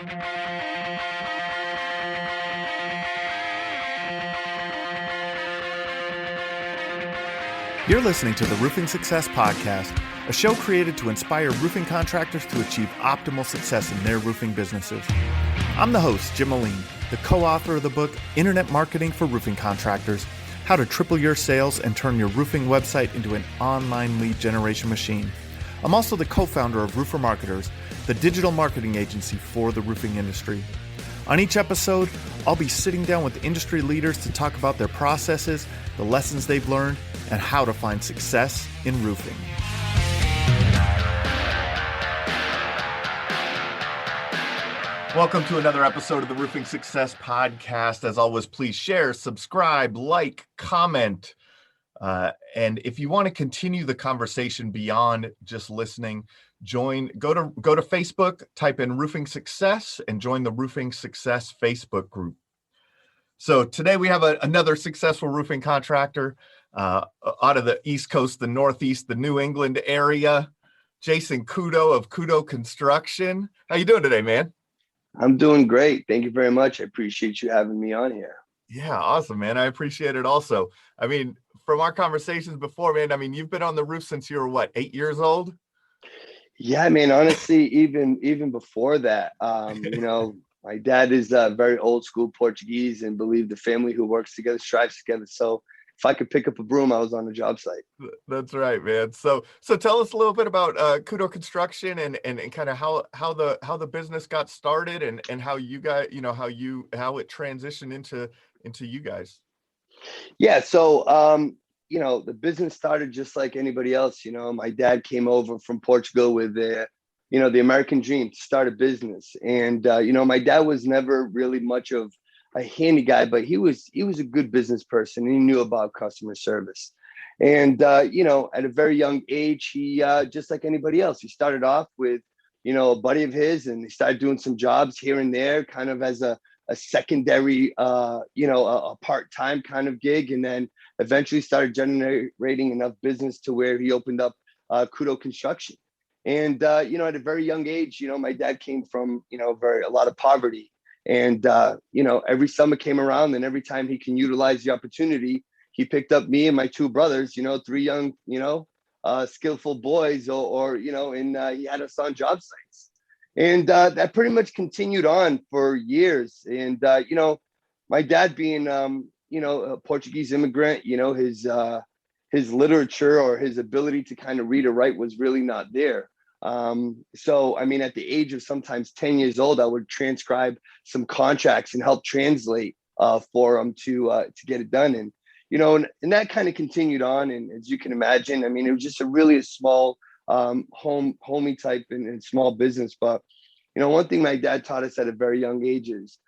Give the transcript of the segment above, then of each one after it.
You're listening to the Roofing Success Podcast, a show created to inspire roofing contractors to achieve optimal success in their roofing businesses. I'm the host, Jim Moline, the co-author of the book, Internet Marketing for Roofing Contractors, How to Triple Your Sales and Turn Your Roofing Website into an Online Lead Generation Machine. I'm also the co-founder of Roofer Marketers, the digital marketing agency for the roofing industry. On each episode, I'll be sitting down with industry leaders to talk about their processes, the lessons they've learned, and how to find success in roofing. Welcome to another episode of the Roofing Success Podcast. As always, please share, subscribe, like, comment. And if you want to continue the conversation beyond just listening, go to Facebook, type in Roofing Success, and join the Roofing Success Facebook group. So today we have another successful roofing contractor out of the East Coast, the Northeast, the New England area, Jason Couto of Couto Construction. How you doing today, man? I'm doing great. Thank you very much. I appreciate you having me on here. Yeah, awesome, man. I appreciate it also. I mean, from our conversations before, man, I mean, you've been on the roof since you were what, 8 years old? Yeah, man, honestly, even before that, my dad is very old school Portuguese and believe the family who works together strives together. So if I could pick up a broom, I was on the job site. That's right, man. So tell us a little bit about Couto Construction and kind of how the business got started and how you guys, how it transitioned into you guys. Yeah. So, the business started just like anybody else. My dad came over from Portugal with the American dream to start a business. And, my dad was never really much of a handy guy, but he was a good business person. And he knew about customer service. And, at a very young age, he, just like anybody else, he started off with, a buddy of his, and he started doing some jobs here and there, kind of as a secondary, a part-time kind of gig. And then eventually started generating enough business to where he opened up Couto Construction. And, at a very young age, my dad came from, a lot of poverty. And, every summer came around, and every time he can utilize the opportunity, he picked up me and my two brothers, three young, skillful boys and he had us on job sites. And that pretty much continued on for years. And, my dad being, a Portuguese immigrant, his literature or his ability to kind of read or write was really not there. So, I mean, at the age of sometimes 10 years old, I would transcribe some contracts and help translate for him to get it done. And, and that kind of continued on. And as you can imagine, I mean, it was just a small homey type and small business. But, one thing my dad taught us at a very young age is,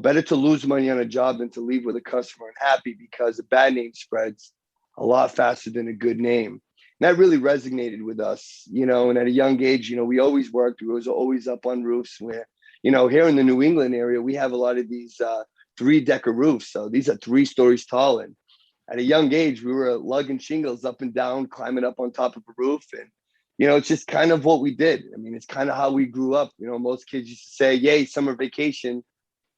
better to lose money on a job than to leave with a customer unhappy, because a bad name spreads a lot faster than a good name. And that really resonated with us, and at a young age, we always worked. We was always up on roofs where, here in the New England area, we have a lot of these 3-decker roofs. So these are 3 stories tall. And at a young age, we were lugging shingles up and down, climbing up on top of a roof. And, it's just kind of what we did. I mean, it's kind of how we grew up. Most kids used to say, yay, summer vacation.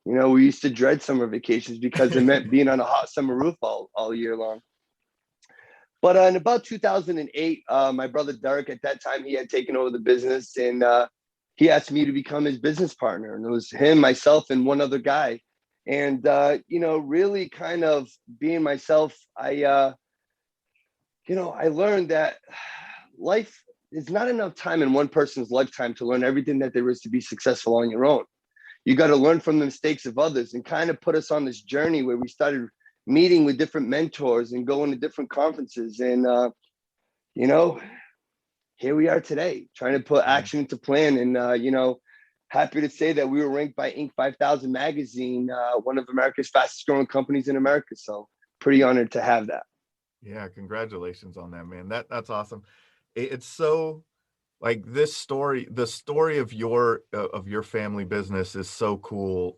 We used to dread summer vacations because it meant being on a hot summer roof all year long. But in about 2008, my brother Derek, at that time, he had taken over the business, and he asked me to become his business partner. And it was him, myself, and one other guy. And, really kind of being myself, I learned that life is not enough time in one person's lifetime to learn everything that there is to be successful on your own. You got to learn from the mistakes of others, and kind of put us on this journey where we started meeting with different mentors and going to different conferences. And, here we are today trying to put action into plan. And, happy to say that we were ranked by Inc. 5000 magazine, one of America's fastest growing companies in America. So pretty honored to have that. Yeah. Congratulations on that, man. That's awesome. It's so like the story of your family business is so cool.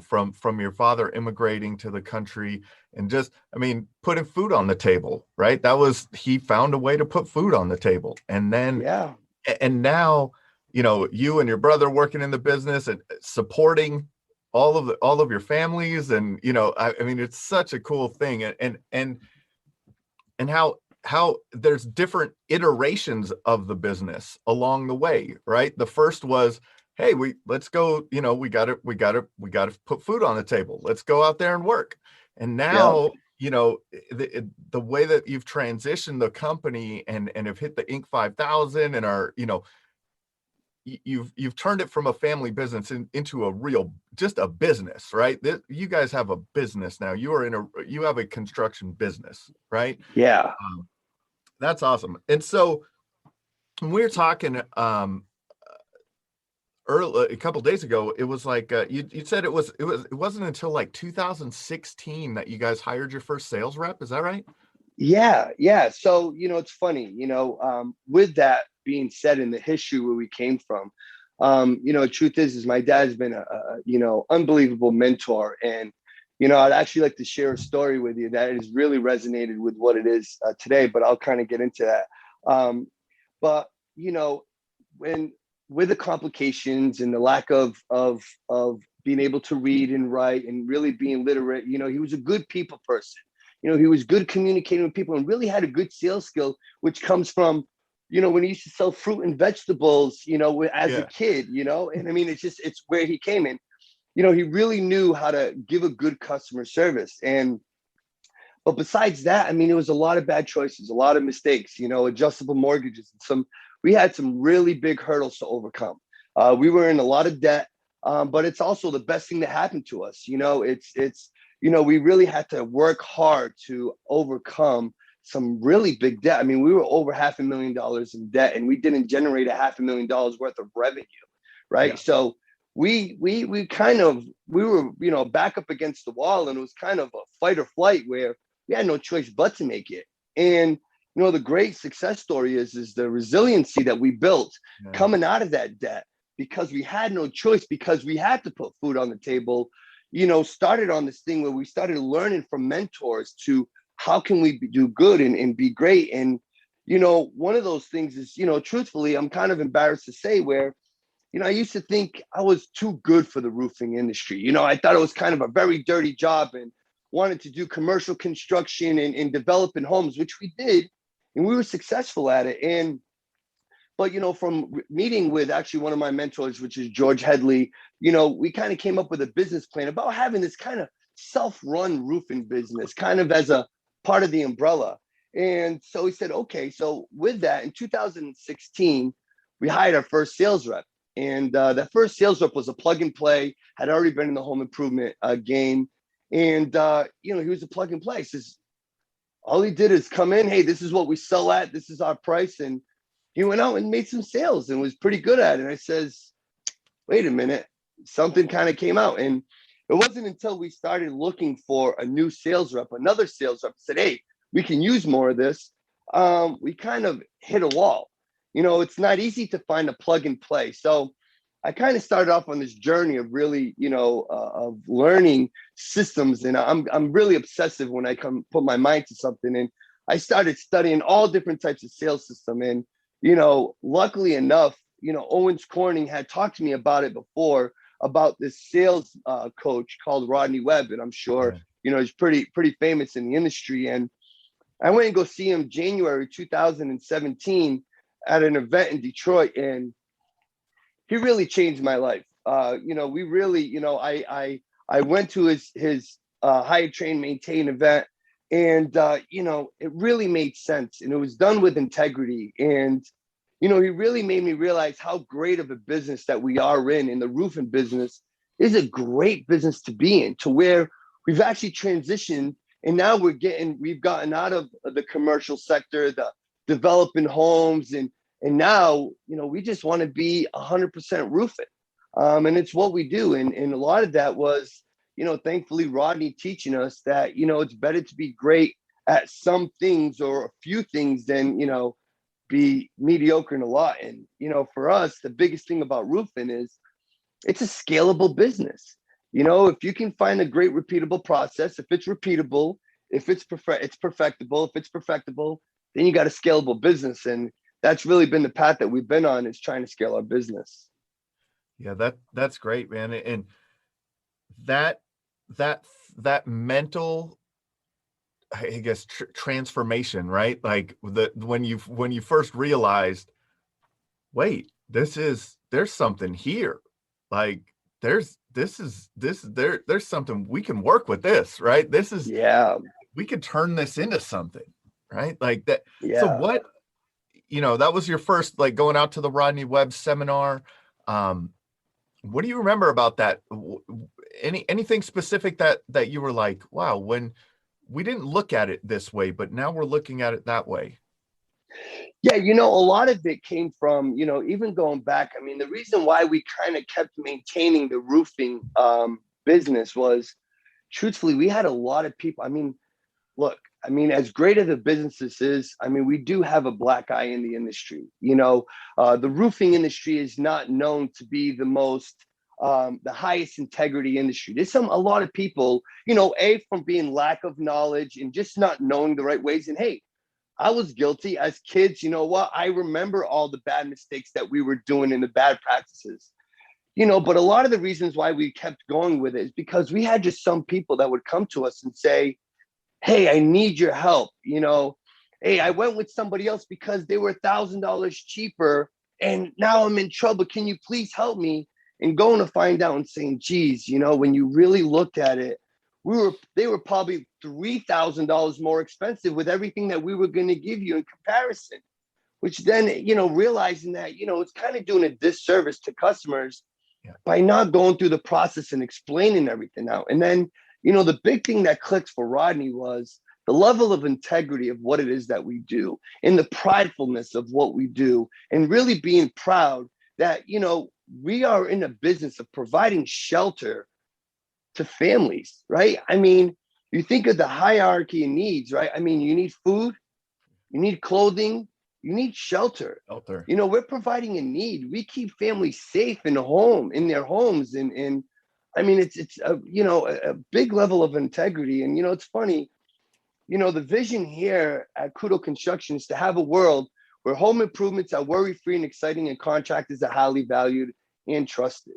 From your father immigrating to the country and just, I mean, putting food on the table, right? He found a way to put food on the table. And then, and now, you and your brother working in the business and supporting all of your families. And, I mean, it's such a cool thing. And how there's different iterations of the business along the way, right? The first was, hey, let's go, we gotta put food on the table. Let's go out there and work. And now, the way that you've transitioned the company and have hit the Inc. 5000 and are, you've turned it from a family business into a real, just a business, right? You guys have a business now. You have a construction business, right? Yeah. That's awesome. And so when we were talking early, a couple of days ago, it was like you said it wasn't until like 2016 that you guys hired your first sales rep. Is that right? Yeah. So, it's funny, with that being said, in the history where we came from, truth is my dad's been a unbelievable mentor. And, I'd actually like to share a story with you that has really resonated with what it is today, but I'll kind of get into that. But, when with the complications and the lack of being able to read and write and really being literate, he was a good people person. He was good communicating with people and really had a good sales skill, which comes from, when he used to sell fruit and vegetables, as a kid, and I mean, it's where he came in. He really knew how to give a good customer service. But besides that, I mean, it was a lot of bad choices, a lot of mistakes, adjustable mortgages, we had some really big hurdles to overcome. We were in a lot of debt, but it's also the best thing that happened to us. We really had to work hard to overcome some really big debt. I mean, we were over $500,000 in debt, and we didn't generate $500,000 worth of revenue, right? Yeah. So we were, back up against the wall, and it was kind of a fight or flight where we had no choice but to make it. And the great success story is the resiliency that we built coming out of that debt, because we had no choice, because we had to put food on the table. Started on this thing where we started learning from mentors to how can we do good and be great. And, one of those things is, truthfully, I'm kind of embarrassed to say where, I used to think I was too good for the roofing industry. I thought it was kind of a very dirty job and wanted to do commercial construction and developing homes, which we did. And we were successful at it. But, from meeting with actually one of my mentors, which is George Headley, we kind of came up with a business plan about having this kind of self-run roofing business kind of as a part of the umbrella. And so he said, okay, so with that, in 2016, we hired our first sales rep. And that first sales rep was a plug and play, had already been in the home improvement game. And, he was a plug and play. Says, all he did is come in, hey, this is what we sell at, this is our price. And he went out and made some sales and was pretty good at it. And I says, wait a minute, something kind of came out. And it wasn't until we started looking for a new sales rep, another sales rep, said, hey, we can use more of this. We kind of hit a wall. It's not easy to find a plug and play. So I kind of started off on this journey of really, of learning systems. And I'm really obsessive when I put my mind to something. And I started studying all different types of sales system. And, luckily enough, Owens Corning had talked to me about it before, about this sales coach called Rodney Webb. And I'm sure, he's pretty famous in the industry. And I went and go see him January 2017 at an event in Detroit. And he really changed my life. We really, I went to his hire, train, maintain event, and it really made sense, and it was done with integrity. And he really made me realize how great of a business that we are in the roofing business is a great business to be in, to where we've actually transitioned, and now we've gotten out of the commercial sector, the developing homes, and now, we just want to be 100% roofing. And it's what we do. And a lot of that was, thankfully, Rodney teaching us that, it's better to be great at some things or a few things than, be mediocre in a lot. And, for us, the biggest thing about roofing is it's a scalable business. If you can find a great repeatable process, if it's repeatable, if it's perfectible, if it's perfectible, then you got a scalable business. And that's really been the path that we've been on, is trying to scale our business. Yeah, that's great, man. And that mental, I guess, transformation, right? Like when you first realized, wait, there's something here. Like there's something we can work with this, right? We could turn this into something, right? Like that. Yeah. So what, that was your first, like, going out to the Rodney Webb seminar. What do you remember about that? Anything specific that you were like, wow, when we didn't look at it this way, but now we're looking at it that way? Yeah, a lot of it came from, even going back. I mean, the reason why we kind of kept maintaining the roofing business was, truthfully, we had a lot of people. I mean, look, as great as the business is, we do have a black eye in the industry. The roofing industry is not known to be the most, the highest integrity industry. There's a lot of people, from being lack of knowledge and just not knowing the right ways. And hey, I was guilty as kids. You know what? I remember all the bad mistakes that we were doing and the bad practices. But a lot of the reasons why we kept going with it is because we had just some people that would come to us and say, hey, I need your help. Hey, I went with somebody else because they were $1,000 cheaper, and now I'm in trouble. Can you please help me? And going to find out and saying, geez, when you really looked at it, they were probably $3,000 more expensive with everything that we were going to give you in comparison, which then, realizing that, it's kind of doing a disservice to customers by not going through the process and explaining everything out. And then, the big thing that clicked for Rodney was the level of integrity of what it is that we do, and the pridefulness of what we do, and really being proud that, we are in a business of providing shelter to families, right? You think of the hierarchy of needs, right? You need food, you need clothing, you need shelter. We're providing a need. We keep families safe in their homes. And it's a big level of integrity. And, it's funny, the vision here at Couto Construction is to have a world where home improvements are worry-free and exciting, and contractors are highly valued and trusted.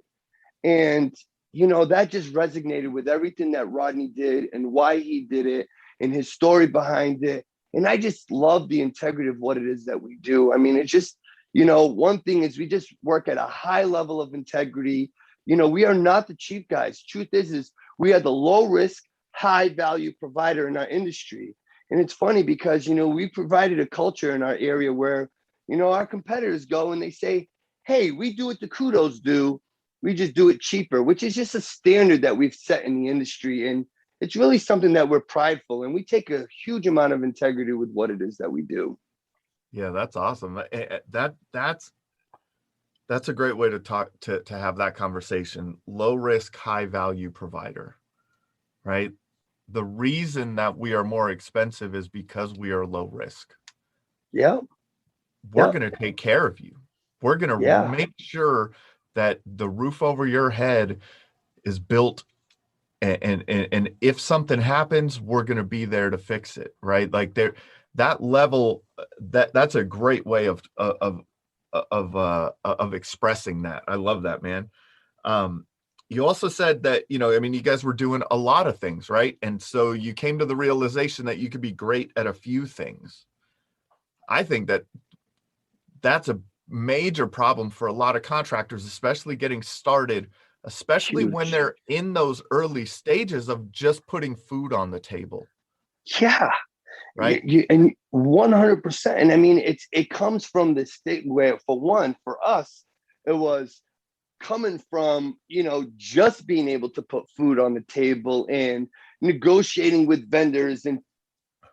And, that just resonated with everything that Rodney did and why he did it and his story behind it. And I just love the integrity of what it is that we do. It's just, one thing is we just work at a high level of integrity. We are not the cheap guys. Truth is we are the low risk, high value provider in our industry. And it's funny because, we provided a culture in our area where, our competitors go and they say, hey, we do what the Coutos do. We just do it cheaper, which is just a standard that we've set in the industry. And it's really something that we're prideful, and we take a huge amount of integrity with what it is that we do. Yeah, that's awesome. That's a great way to talk, to have that conversation. Low risk, high value provider, right? The reason that we are more expensive is because we are low risk. Yeah. We're going to take care of you. We're going to make sure that the roof over your head is built, and if something happens, we're going to be there to fix it, right? Like that level, that's a great way of expressing that. I love that, man. You also said that, you guys were doing a lot of things, right? And so you came to the realization that you could be great at a few things. I think that's a major problem for a lot of contractors, especially getting started, especially when they're in those early stages of just putting food on the table. Yeah. Right. And 100%. And it comes from the state where, for us, it was coming from, just being able to put food on the table and negotiating with vendors and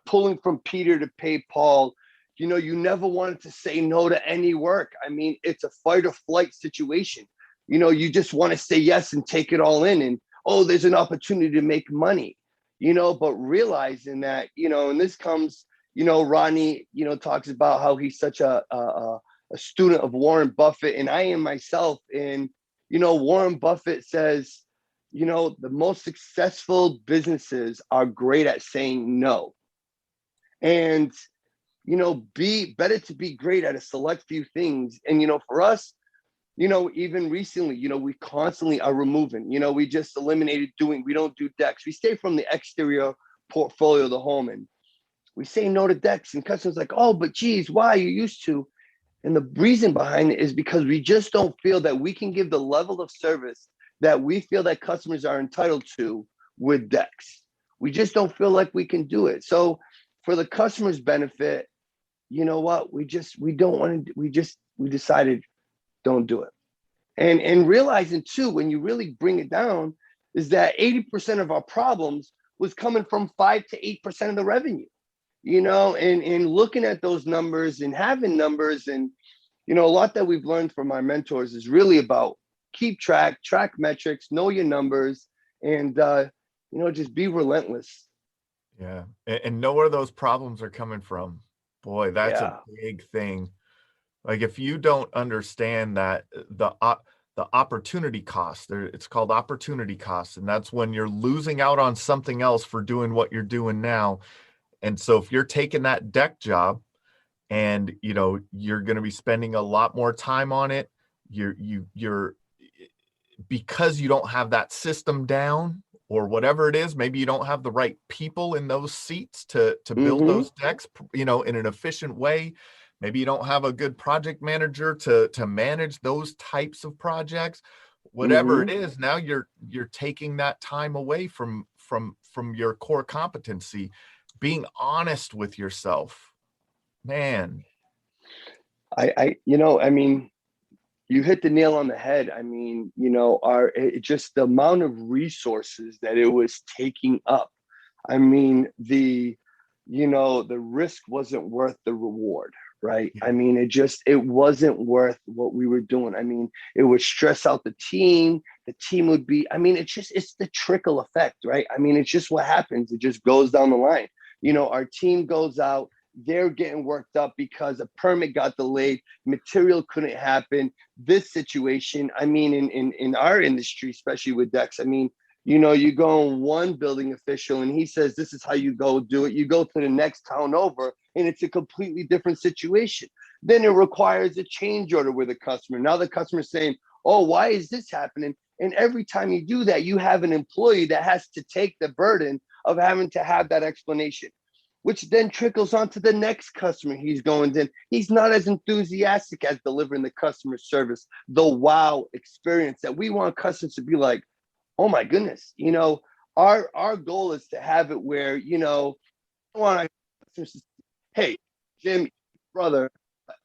pulling from Peter to pay Paul. You never wanted to say no to any work. It's a fight or flight situation. You just want to say yes and take it all in. And, there's an opportunity to make money, but realizing that, and this comes, Rodney, talks about how he's such a student of Warren Buffett, and I am myself. And, Warren Buffett says, the most successful businesses are great at saying no. And, be better to be great at a select few things. And, for us, even recently, we constantly are removing, we just eliminated we don't do decks. We stay from the exterior portfolio of the home, and we say no to decks, and customers like, oh, but geez, why? You used to. And the reason behind it is because we just don't feel that we can give the level of service that we feel that customers are entitled to with decks. We just don't feel like we can do it. So for the customer's benefit, you know what? We don't want to, we decided don't do it. And realizing too, when you really bring it down, is that 80% of our problems was coming from 5 to 8% of the revenue, and looking at those numbers and having numbers. And, a lot that we've learned from our mentors is really about keep track metrics, know your numbers, and, just be relentless. Yeah. And know where those problems are coming from. Boy, that's a big thing. Like if you don't understand that the opportunity cost, it's called opportunity cost. And that's when you're losing out on something else for doing what you're doing now. And so if you're taking that deck job and, you're going to be spending a lot more time on it, you're because you don't have that system down or whatever it is, maybe you don't have the right people in those seats to build those decks, in an efficient way. Maybe you don't have a good project manager to manage those types of projects. Whatever it is, now you're taking that time away from your core competency. Being honest with yourself, man. You hit the nail on the head. Just the amount of resources that it was taking up. The risk wasn't worth the reward, right? Yeah. It wasn't worth what we were doing. It would stress out the team. The team would be, it's the trickle effect, right? It's just what happens. It just goes down the line. Our team goes out, they're getting worked up because a permit got delayed, material couldn't happen. This situation, in our industry, especially with decks, you go on one building official and he says, this is how you go do it. You go to the next town over and it's a completely different situation. Then it requires a change order with a customer. Now the customer's saying, oh, why is this happening? And every time you do that, you have an employee that has to take the burden of having to have that explanation, which then trickles onto the next customer he's going in. He's not as enthusiastic as delivering the customer service, the wow experience that we want customers to be like, oh my goodness, our goal is to have it where, I want our customers to say, hey, Jim, brother,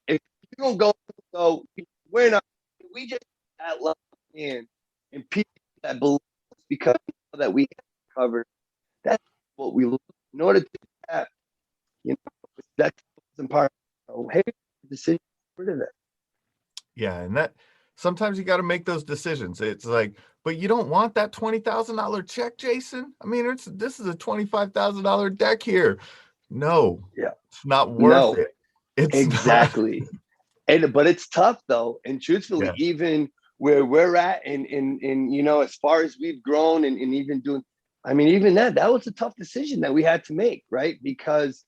if you don't go, we're not, we just that level in and people that believe us because that we have covered. That's what we look in order to do that. That's part. So, hey, decision rid of that. Yeah, and that sometimes you got to make those decisions. It's like, but you don't want that $20,000 check, Jason. This is a $25,000 deck here. No, it's not worth it. It's exactly. But it's tough though. And truthfully, even where we're at and as far as we've grown and even doing, even that was a tough decision that we had to make, right? Because,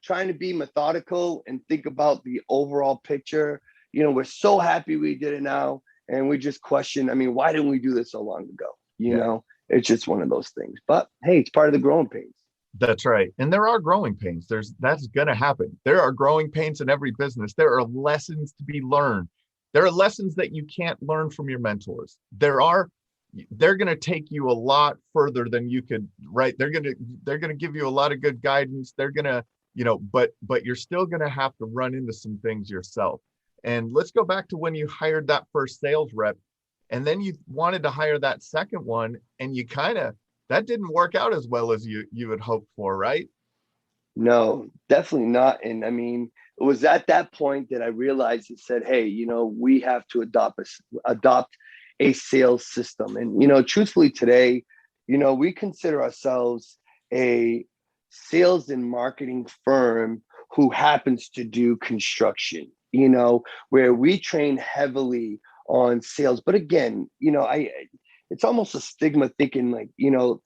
trying to be methodical and think about the overall picture, we're so happy we did it now. And we just question, why didn't we do this so long ago? You know, it's just one of those things. But hey, it's part of the growing pains. That's right. And there are growing pains. That's going to happen. There are growing pains in every business. There are lessons to be learned. There are lessons that you can't learn from your mentors. They're going to take you a lot further than you could, right? They're going to give you a lot of good guidance. They're going to, but you're still going to have to run into some things yourself. And let's go back to when you hired that first sales rep and then you wanted to hire that second one and you that didn't work out as well as you had hoped for, right? No, definitely not. And it was at that point that I realized and said, hey, we have to adopt a sales system. And, truthfully today, we consider ourselves a sales and marketing firm who happens to do construction, where we train heavily on sales. But again, it's almost a stigma thinking like,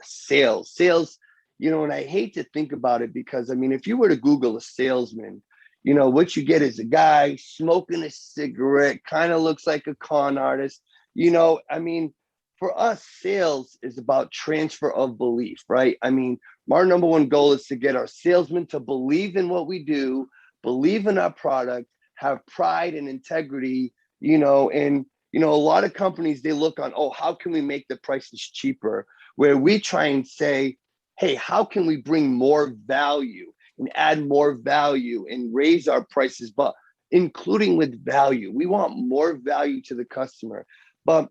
sales, and I hate to think about it because, I mean, if you were to Google a salesman, what you get is a guy smoking a cigarette, kind of looks like a con artist. I mean, for us, sales is about transfer of belief, right? I mean, our number one goal is to get our salesmen to believe in what we do, believe in our product, have pride and integrity, and, a lot of companies, they look on, oh, how can we make the prices cheaper? Where we try and say, hey, how can we bring more value and add more value and raise our prices, but including with value. We want more value to the customer. But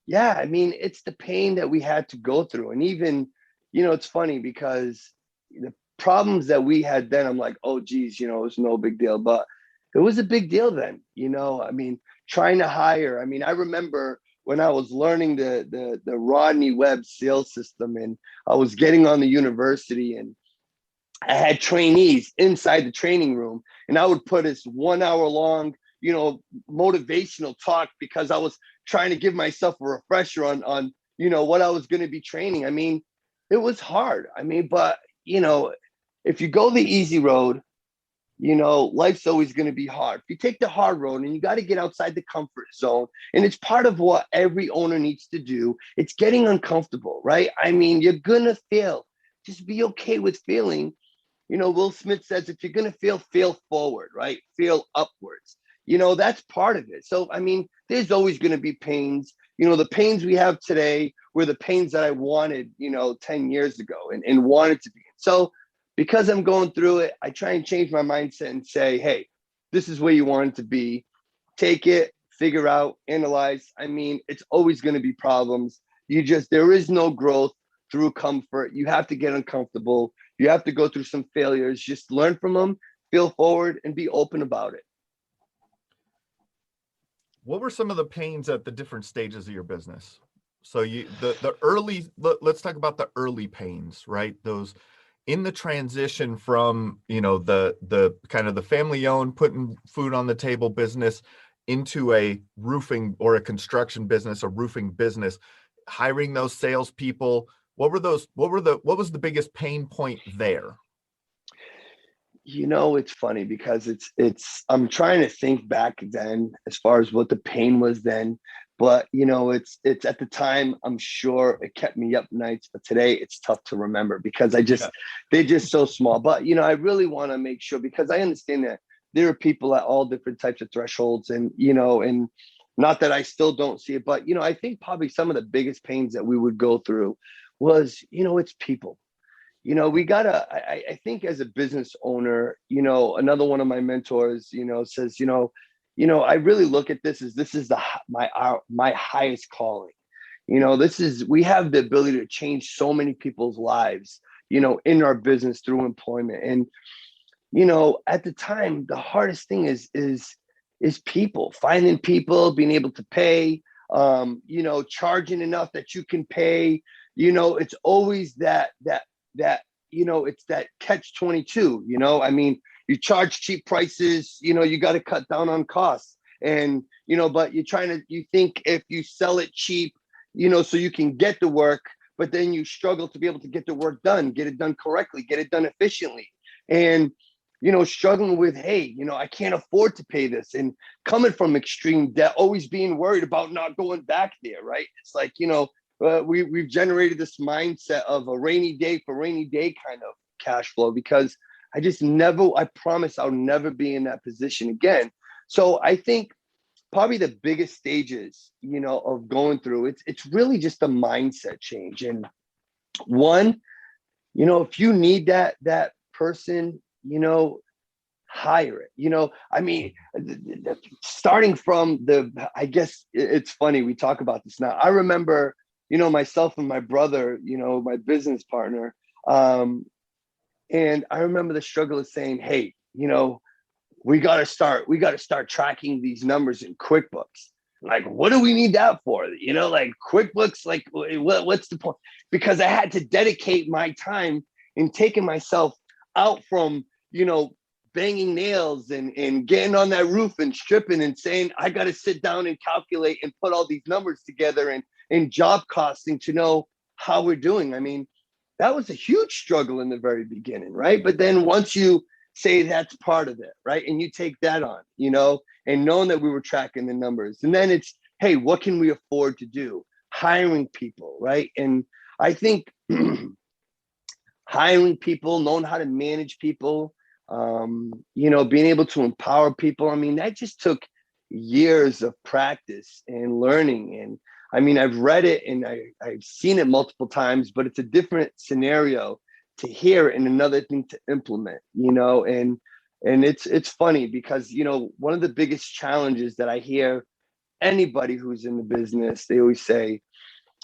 yeah, I mean, it's the pain that we had to go through. And even, it's funny because the problems that we had then, I'm like, oh, geez, it was no big deal. But it was a big deal then, I mean, trying to hire. I mean, I remember when I was learning the Rodney Webb sales system, and I was getting on the university, and I had trainees inside the training room, and I would put this 1 hour long, motivational talk because I was trying to give myself a refresher on what I was going to be training. I mean, it was hard. I mean, but if you go the easy road, life's always going to be hard. If you take the hard road, and you got to get outside the comfort zone, and it's part of what every owner needs to do. It's getting uncomfortable, right? I mean, you're going to fail. Just be okay with failing. Will Smith says, if you're going to fail forward, right? Fail upwards. That's part of it. So, I mean, there's always going to be pains. The pains we have today were the pains that I wanted, 10 years ago and wanted to be. So because I'm going through it, I try and change my mindset and say, hey, this is where you want it to be. Take it, figure out, analyze. I mean, it's always going to be problems. There is no growth through comfort. You have to get uncomfortable. You have to go through some failures. Just learn from them, feel forward, and be open about it. What were some of the pains at the different stages of your business? So the early, let's talk about the early pains, right? Those in the transition from, the kind of the family owned, putting food on the table business into a roofing or a construction business, a roofing business, hiring those salespeople. What was the biggest pain point there? It's funny because I'm trying to think back then as far as what the pain was then, but it's at the time, I'm sure it kept me up nights, but today it's tough to remember because they're just so small. But, I really want to make sure, because I understand that there are people at all different types of thresholds, and, and not that I still don't see it, but, I think probably some of the biggest pains that we would go through was, it's people. I think as a business owner, another one of my mentors, says, I really look at this as my highest calling. We have the ability to change so many people's lives, in our business through employment. And, at the time, the hardest thing is people, finding people, being able to pay, charging enough that you can pay. It's always that it's that catch 22. I mean, you charge cheap prices, you got to cut down on costs, and but you think if you sell it cheap, so you can get the work, but then you struggle to be able to get the work done, get it done correctly, get it done efficiently, and struggling with, hey, I can't afford to pay this, and coming from extreme debt, always being worried about not going back there, right? It's like, we've generated this mindset of a rainy day for rainy day kind of cash flow, because I promise I'll never be in that position again. So I think probably the biggest stages, of going through it's really just a mindset change. And one, if you need that person, hire it. I mean, starting from I guess it's funny, we talk about this now. I remember, myself and my brother, my business partner, and I remember the struggle of saying, hey, we got to start tracking these numbers in QuickBooks. Like, what do we need that for? Like QuickBooks, like what's the point? Because I had to dedicate my time in taking myself out from, banging nails and getting on that roof and stripping and saying, I got to sit down and calculate and put all these numbers together and job costing to know how we're doing. I mean, that was a huge struggle in the very beginning, right? But then once you say that's part of it, right? And you take that on, and knowing that we were tracking the numbers. And then it's, hey, what can we afford to do? Hiring people, right? And I think hiring people, knowing how to manage people, being able to empower people. I mean, that just took years of practice and learning. And I mean, I've read it and I've seen it multiple times, but it's a different scenario to hear and another thing to implement, and it's funny because, one of the biggest challenges that I hear anybody who's in the business, they always say,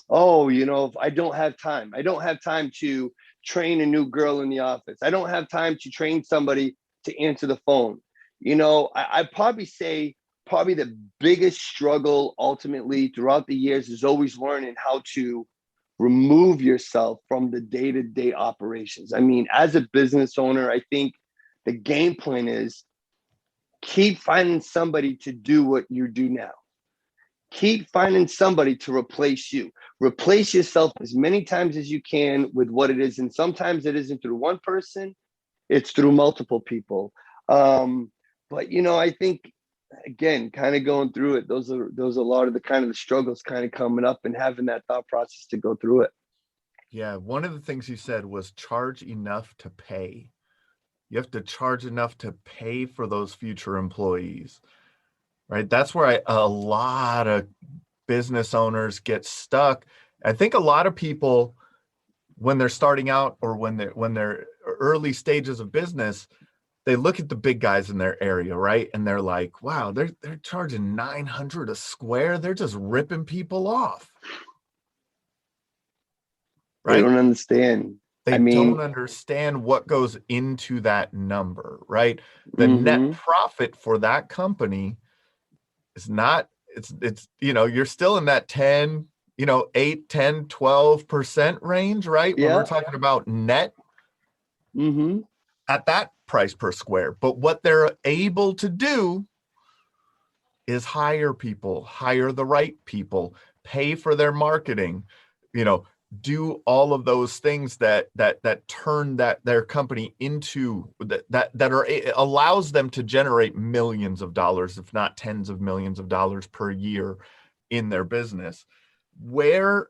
oh, if I don't have time. I don't have time to train a new girl in the office. I don't have time to train somebody to answer the phone. I'd probably say the biggest struggle ultimately throughout the years is always learning how to remove yourself from the day-to-day operations. I mean, as a business owner, I think the game plan is keep finding somebody to do what you do now. Keep finding somebody to replace you. Replace yourself as many times as you can with what it is. And sometimes it isn't through one person, it's through multiple people. But I think, again, kind of going through it, those are a lot of the kind of the struggles kind of coming up and having that thought process to go through it. Yeah. One of the things you said was charge enough to pay. You have to charge enough to pay for those future employees, right? That's where a lot of business owners get stuck. I think a lot of people, when they're starting out or when they're early stages of business, they look at the big guys in their area, right? And they're like, wow, they're charging $900 a square. They're just ripping people off. Right? They don't understand. They don't understand what goes into that number, right? The net profit for that company is not, it's you're still in that 10, 8, 10, 12% range, right? Yeah. When we're talking about net at that price per square. But what they're able to do is hire people, hire the right people, pay for their marketing, do all of those things that turn their company into that allows them to generate millions of dollars, if not tens of millions of dollars per year in their business. What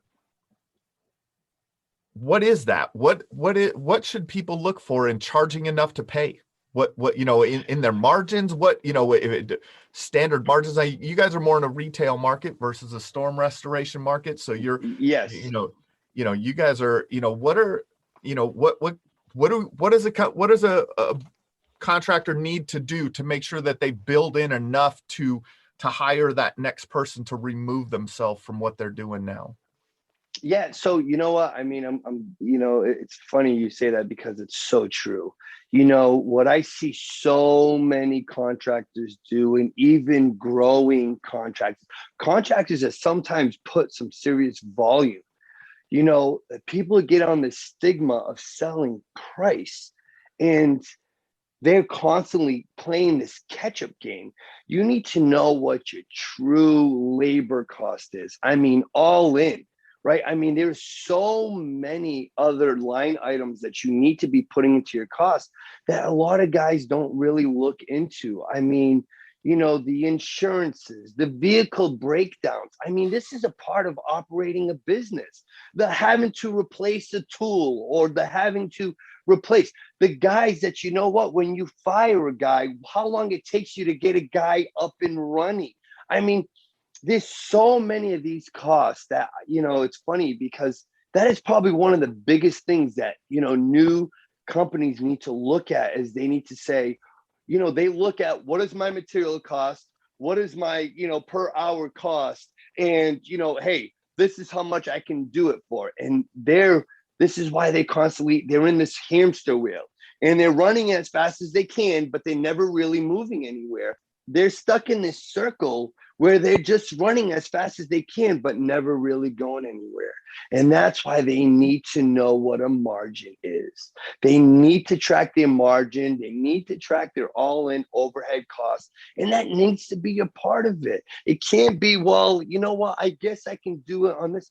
is that? What should people look for in charging enough to pay? What in their margins? Standard margins? You guys are more in a retail market versus a storm restoration market, so you're yes. You guys are, what does a contractor need to do to make sure that they build in enough to hire that next person to remove themselves from what they're doing now? Yeah. So, you know what? I mean, I'm it's funny you say that because it's so true. What I see so many contractors do, and even growing contractors that sometimes put some serious volume, people get on the stigma of selling price, and they're constantly playing this catch-up game. You need to know what your true labor cost is. I mean, all in, right? I mean, there's so many other line items that you need to be putting into your cost that a lot of guys don't really look into. I mean, the insurances, the vehicle breakdowns. I mean, this is a part of operating a business. The having to replace a tool, or the having to replace the guys that, when you fire a guy, how long it takes you to get a guy up and running. I mean, there's so many of these costs that, it's funny because that is probably one of the biggest things that, new companies need to look at, is they need to say, they look at, what is my material cost? What is my, per hour cost? And, hey, this is how much I can do it for. And this is why they're in this hamster wheel, and they're running as fast as they can, but they're never really moving anywhere. They're stuck in this circle where they're just running as fast as they can, but never really going anywhere. And that's why they need to know what a margin is. They need to track their margin. They need to track their all-in overhead costs. And that needs to be a part of it. It can't be, well, you know what, I guess I can do it on this.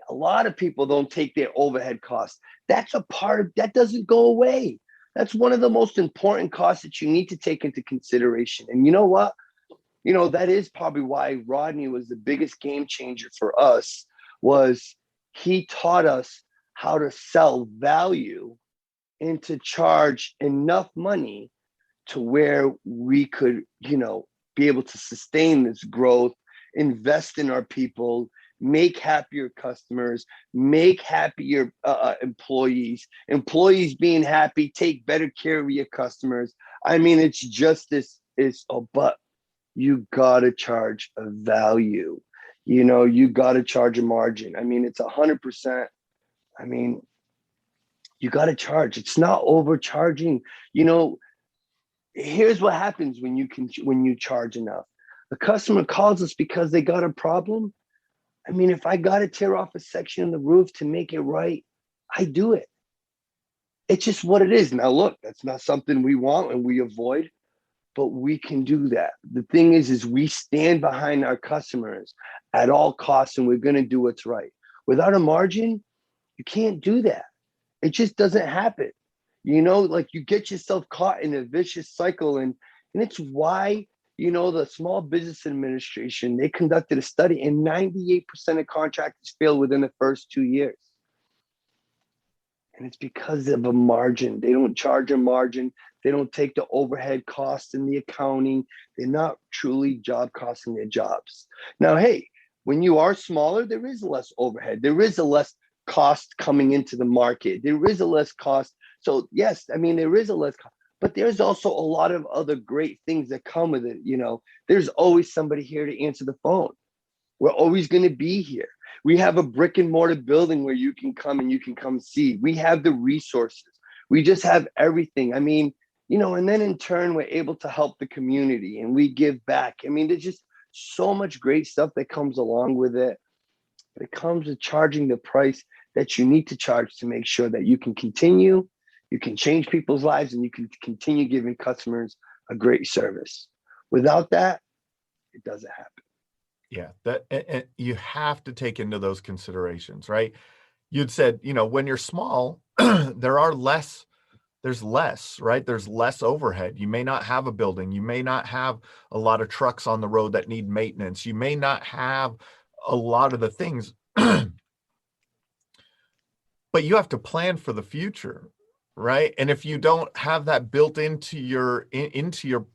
A lot of people don't take their overhead costs. That's a part of that doesn't go away. That's one of the most important costs that you need to take into consideration. And you know what? That is probably why Rodney was the biggest game changer for us, was he taught us how to sell value and to charge enough money to where we could, be able to sustain this growth, invest in our people, make happier customers, make happier employees being happy, take better care of your customers. I mean, it's just but you gotta charge a value, you gotta charge a margin. I mean, it's 100%. I mean, you gotta charge. It's not overcharging. Here's what happens when you charge enough. The customer calls us because they got a problem. I mean, if I got to tear off a section of the roof to make it right, I do it. It's just what it is. Now, look, that's not something we want and we avoid, but we can do that. The thing is we stand behind our customers at all costs, and we're going to do what's right. Without a margin, you can't do that. It just doesn't happen. Like you get yourself caught in a vicious cycle, and it's why the Small Business Administration, they conducted a study, and 98% of contractors fail within the first 2 years. And it's because of a margin. They don't charge a margin. They don't take the overhead costs and the accounting. They're not truly job costing their jobs. Now, hey, when you are smaller, there is less overhead. There is a less cost coming into the market. There is a less cost. So yes, I mean, there is a less cost. But there's also a lot of other great things that come with it. There's always somebody here to answer the phone. We're always going to be here. We have a brick and mortar building where you can come and you can come see. We have the resources. We just have everything. I mean, and then in turn, we're able to help the community and we give back. I mean, there's just so much great stuff that comes along with it. But it comes with charging the price that you need to charge to make sure that you can continue. You can change people's lives and you can continue giving customers a great service. Without that, it doesn't happen. Yeah, and you have to take into those considerations, right? You'd said, when you're small, there's less, right? There's less overhead. You may not have a building. You may not have a lot of trucks on the road that need maintenance. You may not have a lot of the things, but you have to plan for the future. Right. And if you don't have that built into your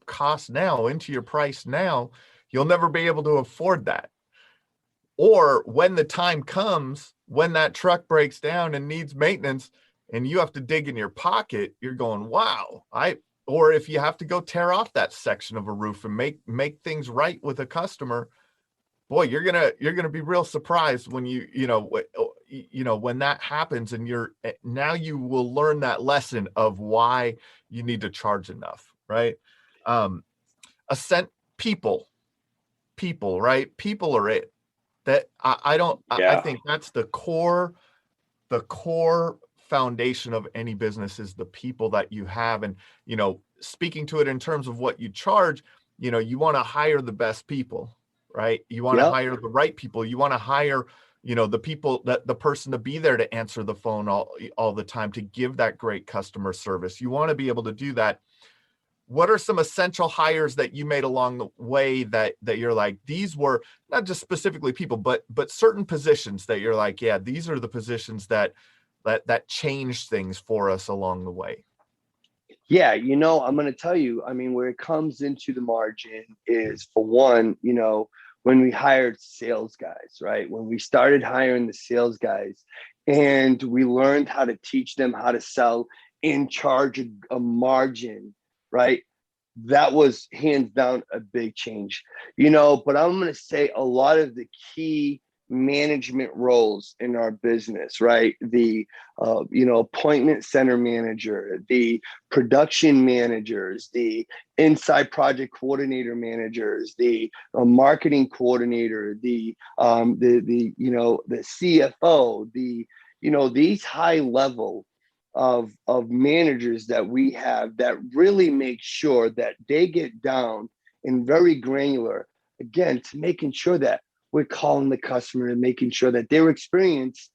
cost now, into your price now, you'll never be able to afford that. Or when the time comes, when that truck breaks down and needs maintenance and you have to dig in your pocket, you're going, wow, or if you have to go tear off that section of a roof and make things right with a customer, boy, you're gonna be real surprised when when that happens, and now you will learn that lesson of why you need to charge enough, right? People, right? People are it. That I think that's the core foundation of any business is the people that you have. And speaking to it in terms of what you charge, you want to hire the best people. Right. You want to hire the right people. You want to hire, the people the person to be there to answer the phone all the time, to give that great customer service. You want to be able to do that. What are some essential hires that you made along the way that you're like, these were not just specifically people, but certain positions that you're like, yeah, these are the positions that changed things for us along the way? Yeah, I'm going to tell you, I mean, where it comes into the margin is, for one, when we hired sales guys, right? When we started hiring the sales guys and we learned how to teach them how to sell and charge a margin, right? That was hands down a big change, but I'm going to say a lot of the key management roles in our business, right? The, appointment center manager, the production managers, the inside project coordinator managers, the marketing coordinator, the CFO, these high level of managers that we have that really make sure that they get down and very granular, again, to making sure that we're calling the customer and making sure that their experience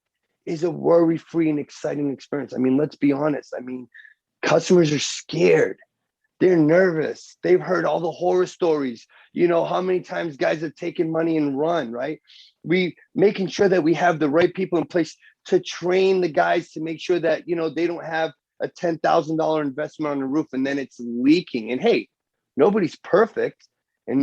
is a worry-free and exciting experience. I mean, let's be honest. I mean, customers are scared. They're nervous. They've heard all the horror stories. You know, how many times guys have taken money and run, right? We making sure that we have the right people in place to train the guys to make sure that, you know, they don't have a $10,000 investment on the roof and then it's leaking. And hey, nobody's perfect.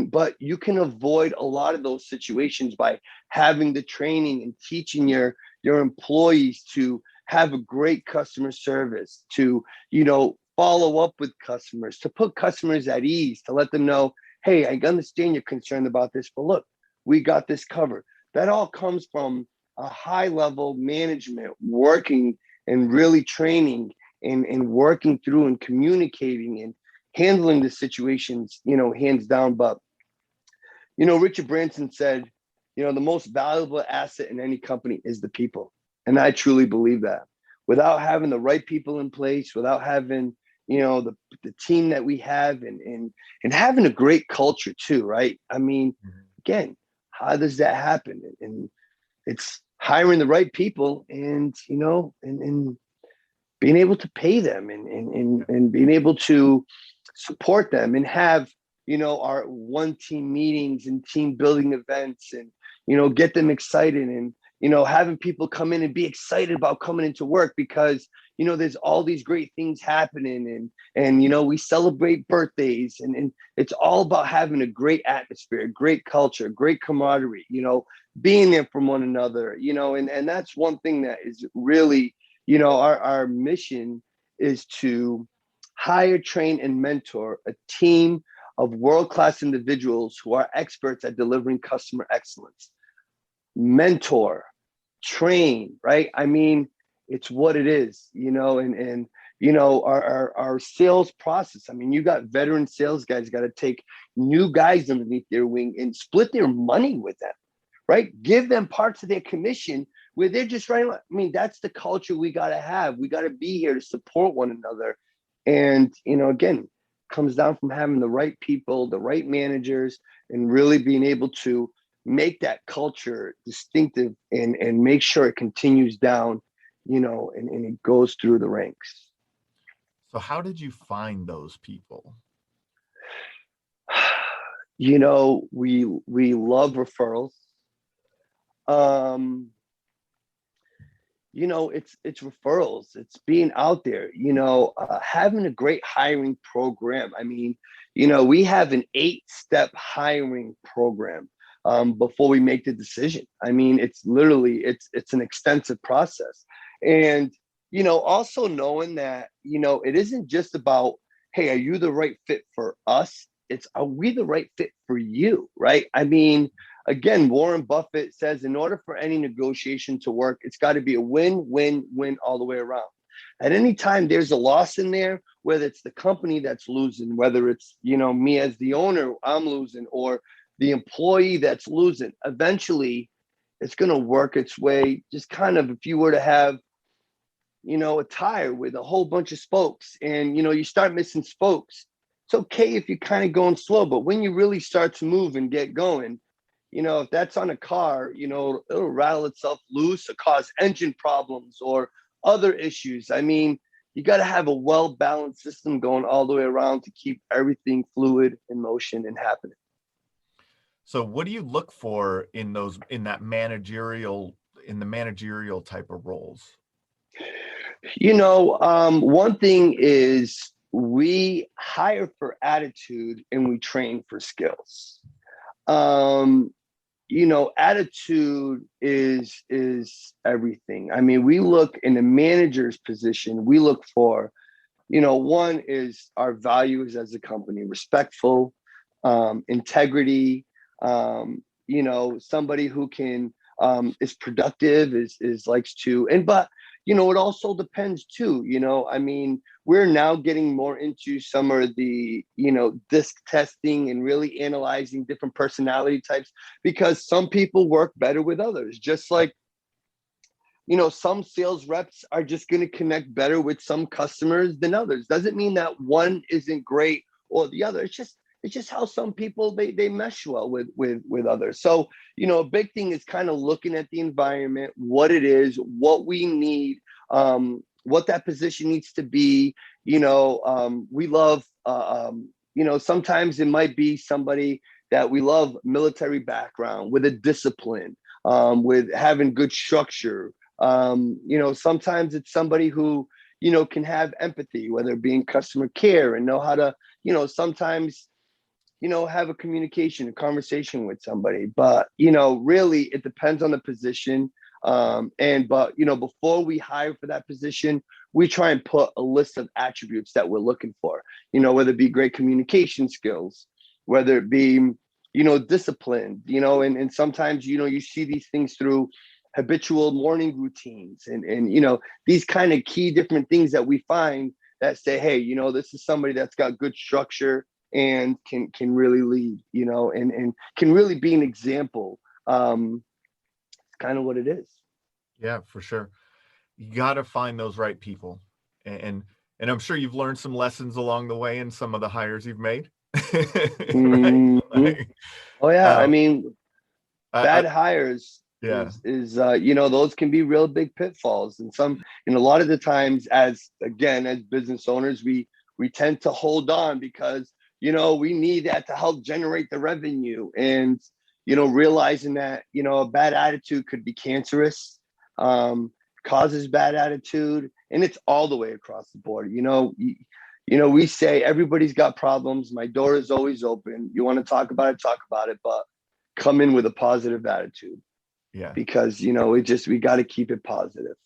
But you can avoid a lot of those situations by having the training and teaching your employees to have a great customer service, to, you know, follow up with customers, to put customers at ease, to let them know, hey, I understand you're concerned about this, but look, we got this covered. That all comes from a high level management working and really training and working through and communicating and handling the situations, you know, hands down. But, you know, Richard Branson said, you know, the most valuable asset in any company is the people. And I truly believe that. Without having the right people in place, without having, you know, the team that we have and having a great culture too, right? I mean, again, how does that happen? And it's hiring the right people and, you know, and being able to pay them and being able to support them and have, you know, our one team meetings and team building events and, you know, get them excited and, you know, having people come in and be excited about coming into work because, you know, there's all these great things happening and, you know, we celebrate birthdays and it's all about having a great atmosphere, great culture, great camaraderie, you know, being there from one another, you know, and that's one thing that is really, you know, our mission is to hire, train, and mentor a team of world-class individuals who are experts at delivering customer excellence. Mentor, train, right? I mean, it's what it is, you know, and you know, our sales process. I mean, you got veteran sales guys got to take new guys underneath their wing and split their money with them, right? Give them parts of their commission where they're just running. I mean, that's the culture we got to have. We got to be here to support one another. And, you know, again, comes down from having the right people, the right managers, and really being able to make that culture distinctive and make sure it continues down, you know, and it goes through the ranks. So how did you find those people? You know, we love referrals. You know, it's referrals, it's being out there, you know, having a great hiring program. I mean, you know, we have an 8-step hiring program before we make the decision. I mean, it's literally, it's an extensive process. And, you know, also knowing that, you know, it isn't just about, hey, are you the right fit for us? It's, are we the right fit for you, right? I mean, again, Warren Buffett says in order for any negotiation to work, it's got to be a win, win, win all the way around. At any time there's a loss in there, whether it's the company that's losing, whether it's, you know, me as the owner, I'm losing, or the employee that's losing, eventually it's going to work its way. Just kind of, if you were to have, you know, a tire with a whole bunch of spokes and, you know, you start missing spokes, it's okay if you're kind of going slow, but when you really start to move and get going, you know, if that's on a car, you know, it'll rattle itself loose or cause engine problems or other issues. I mean, you got to have a well-balanced system going all the way around to keep everything fluid in motion and happening. So what do you look for in the managerial type of roles? You know, one thing is we hire for attitude and we train for skills. You know, attitude is everything. I mean, we look in the manager's position, we look for, you know, one is our values as a company, respectful, integrity, you know, somebody who can, is productive, is likes to, but, you know, it also depends too, you know, I mean, we're now getting more into some of the, you know, disc testing and really analyzing different personality types because some people work better with others. Just like, you know, some sales reps are just going to connect better with some customers than others. Doesn't mean that one isn't great or the other. It's just, it's just how some people they mesh well with others. So, a big thing is kind of looking at the environment, what it is, what we need, what that position needs to be. We love, sometimes it might be somebody that we love military background with a discipline, with having good structure. Sometimes it's somebody who, can have empathy, whether it be in customer care and know how to, sometimes, have a communication, a conversation with somebody. But, really it depends on the position. But before we hire for that position, we try and put a list of attributes that we're looking for, whether it be great communication skills, whether it be, discipline, and sometimes, you see these things through habitual morning routines and these kind of key different things that we find that say, hey, this is somebody that's got good structure and can really lead, and can really be an example. Kind of what it is. Yeah, for sure. You got to find those right people. And I'm sure you've learned some lessons along the way in some of the hires you've made. Mm-hmm. Right? Oh yeah. Bad hires yeah. is those can be real big pitfalls. And a lot of the times as business owners, we tend to hold on because, we need that to help generate the revenue. And, realizing that, a bad attitude could be cancerous, causes bad attitude, and it's all the way across the board. We say everybody's got problems. My door is always open. You want to talk about it, but come in with a positive attitude. Yeah. Because, we got to keep it positive.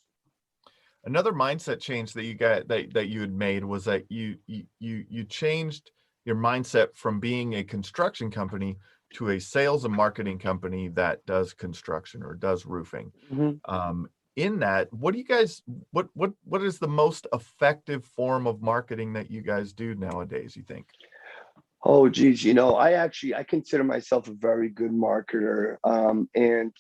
Another mindset change that you got that you had made was that you changed your mindset from being a construction company to a sales and marketing company that does construction or does roofing. Mm-hmm. In that, what do you guys, what is the most effective form of marketing that you guys do nowadays, you think? Oh, geez. I consider myself a very good marketer. And,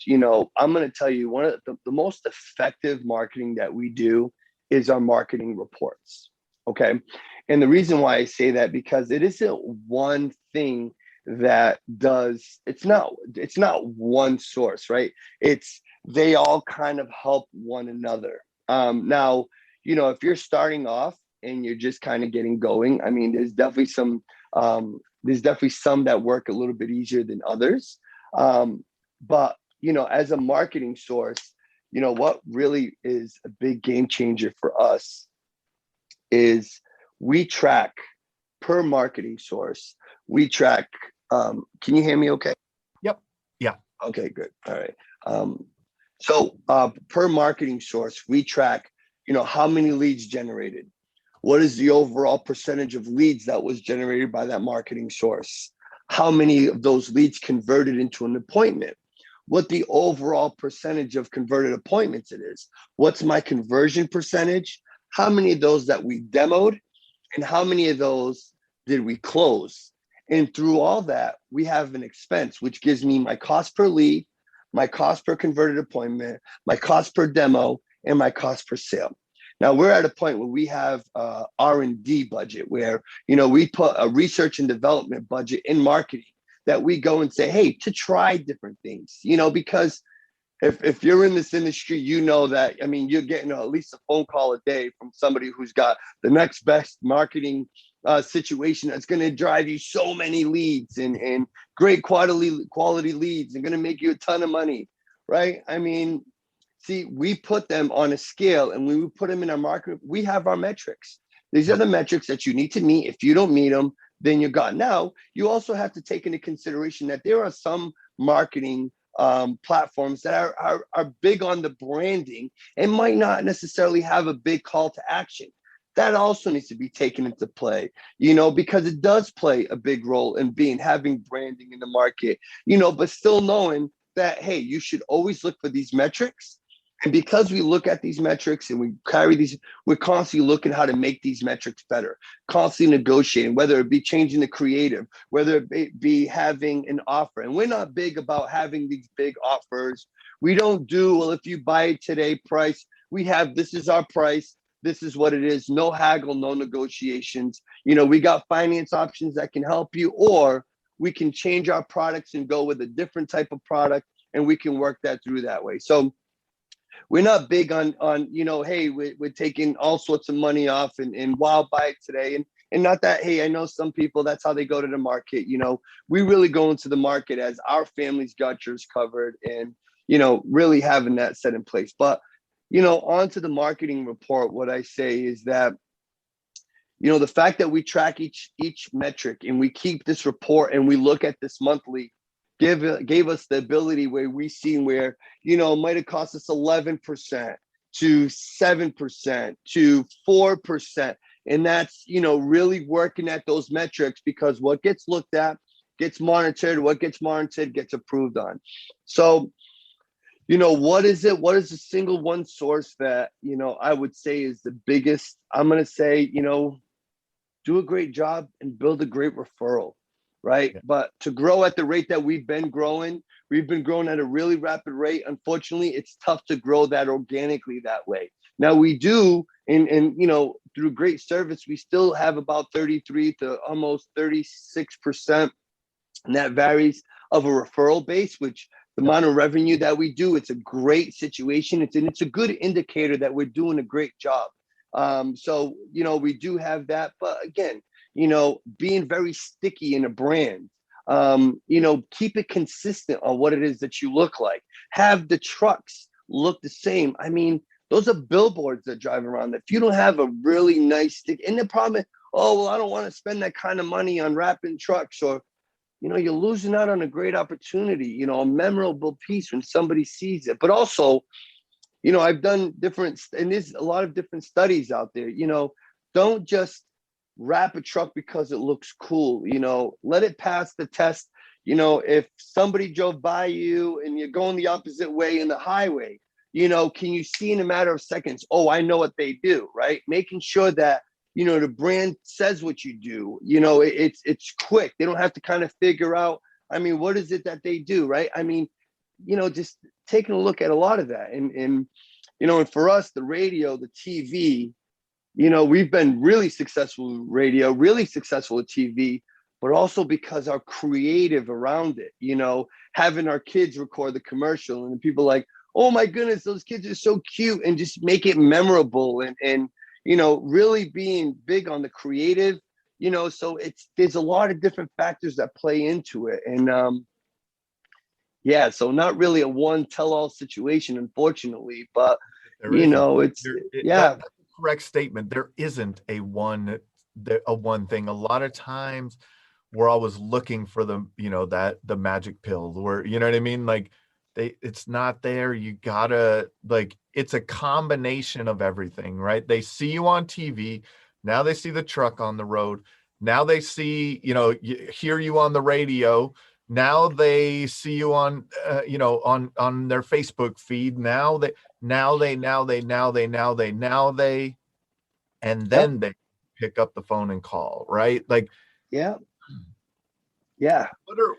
I'm going to tell you one of the most effective marketing that we do is our marketing reports. Okay. And the reason why I say that, because it isn't one thing that does, it's not one source, right? They all kind of help one another. Now, if you're starting off and you're just kind of getting going, there's definitely some that work a little bit easier than others. But, as a marketing source, what really is a big game changer for us is we track per marketing source. We track, can you hear me okay? Yep. Yeah. Okay, good. All right. So per marketing source, we track, how many leads generated. What is the overall percentage of leads that was generated by that marketing source? How many of those leads converted into an appointment? What the overall percentage of converted appointments it is? What's my conversion percentage? How many of those that we demoed and how many of those did we close? And through all that, we have an expense, which gives me my cost per lead, my cost per converted appointment, my cost per demo, and my cost per sale. Now we're at a point where we have R&D budget where, we put a research and development budget in marketing that we go and say, hey, to try different things, because if you're in this industry, that, you're getting at least a phone call a day from somebody who's got the next best marketing situation that's going to drive you so many leads and great quality leads and going to make you a ton of money, right? See, we put them on a scale, and when we put them in our market, we have our metrics. These are the metrics that you need to meet. If you don't meet them, then you're gone. Now, you also have to take into consideration that there are some marketing platforms that are big on the branding and might not necessarily have a big call to action. That also needs to be taken into play, because it does play a big role in having branding in the market, but still knowing that, hey, you should always look for these metrics. And because we look at these metrics and we carry these, we're constantly looking how to make these metrics better, constantly negotiating, whether it be changing the creative, whether it be having an offer. And we're not big about having these big offers. We don't do, well, if you buy it today price, we have, this is our price. This is what it is. No haggle, no negotiations. We got finance options that can help you, or we can change our products and go with a different type of product, and we can work that through that way. So we're not big on hey, we're taking all sorts of money off and wow, buy it today. And not that, hey, I know some people, that's how they go to the market. We really go into the market as our family's got yours covered, and, really having that set in place. But, onto the marketing report, what I say is that, the fact that we track each metric and we keep this report and we look at this monthly gave us the ability where we see where, it might have cost us 11% to 7% to 4%. And that's, really working at those metrics, because what gets looked at gets monitored, what gets monitored gets approved on. So, what is it? What is the single one source that, I would say is the biggest? I'm going to say, do a great job and build a great referral, right? Yeah. But to grow at the rate that we've been growing at a really rapid rate. Unfortunately, it's tough to grow that organically that way. Now we do, and through great service, we still have about 33 to almost 36%, and that varies, of a referral base, which the amount of revenue that we do, it's a great situation. It's a good indicator that we're doing a great job. So, we do have that, but again, being very sticky in a brand, keep it consistent on what it is that you look like. Have the trucks look the same. I mean, those are billboards that drive around. If you don't have a really nice stick, and the problem is, oh, well, I don't want to spend that kind of money on wrapping trucks, or, you're losing out on a great opportunity, a memorable piece when somebody sees it. But also, I've done different, and there's a lot of different studies out there, don't just wrap a truck because it looks cool, let it pass the test. If somebody drove by you and you're going the opposite way in the highway, can you see in a matter of seconds, oh, I know what they do, right? Making sure that, the brand says what you do, it's quick. They don't have to kind of figure out, what is it that they do, right? Just taking a look at a lot of that. And for us, the radio, the TV, we've been really successful with radio, really successful with TV, but also because our creative around it, having our kids record the commercial and people like, oh my goodness, those kids are so cute, and just make it memorable, and really being big on the creative, so there's a lot of different factors that play into it. And yeah, so not really a one tell-all situation, unfortunately, but that's a correct statement. There isn't a one thing. A lot of times we're always looking for the magic pill, where, you know what I mean? Like, it's not there. You gotta, it's a combination of everything, right? They see you on TV. Now they see the truck on the road. Now they see, hear you on the radio. Now they see you on, on their Facebook feed. And then they pick up the phone and call, right? Yeah.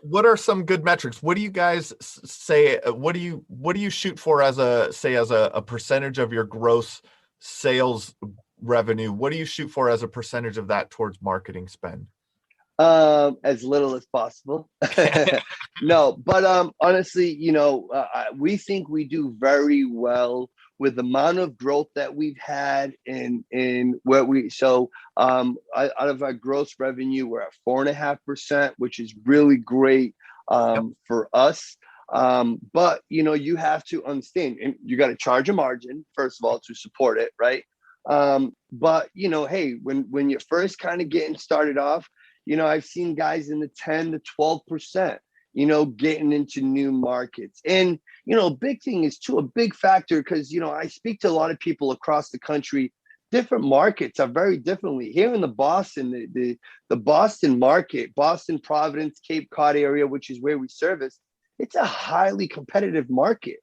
What are some good metrics? What do you guys say? What do you shoot for as a percentage of your gross sales revenue? What do you shoot for as a percentage of that towards marketing spend? As little as possible. No, but honestly, we think we do very well with the amount of growth that we've had in where out of our gross revenue, we're at 4.5%, which is really great for us. But you have to understand, and you got to charge a margin, first of all, to support it, right? But hey, when you're first kind of getting started off, I've seen guys in the 10 to 12%, getting into new markets. And, big thing is too, a big factor, because, I speak to a lot of people across the country. Different markets are very differently. Here in the Boston, the Boston market, Boston, Providence, Cape Cod area, which is where we service, it's a highly competitive market.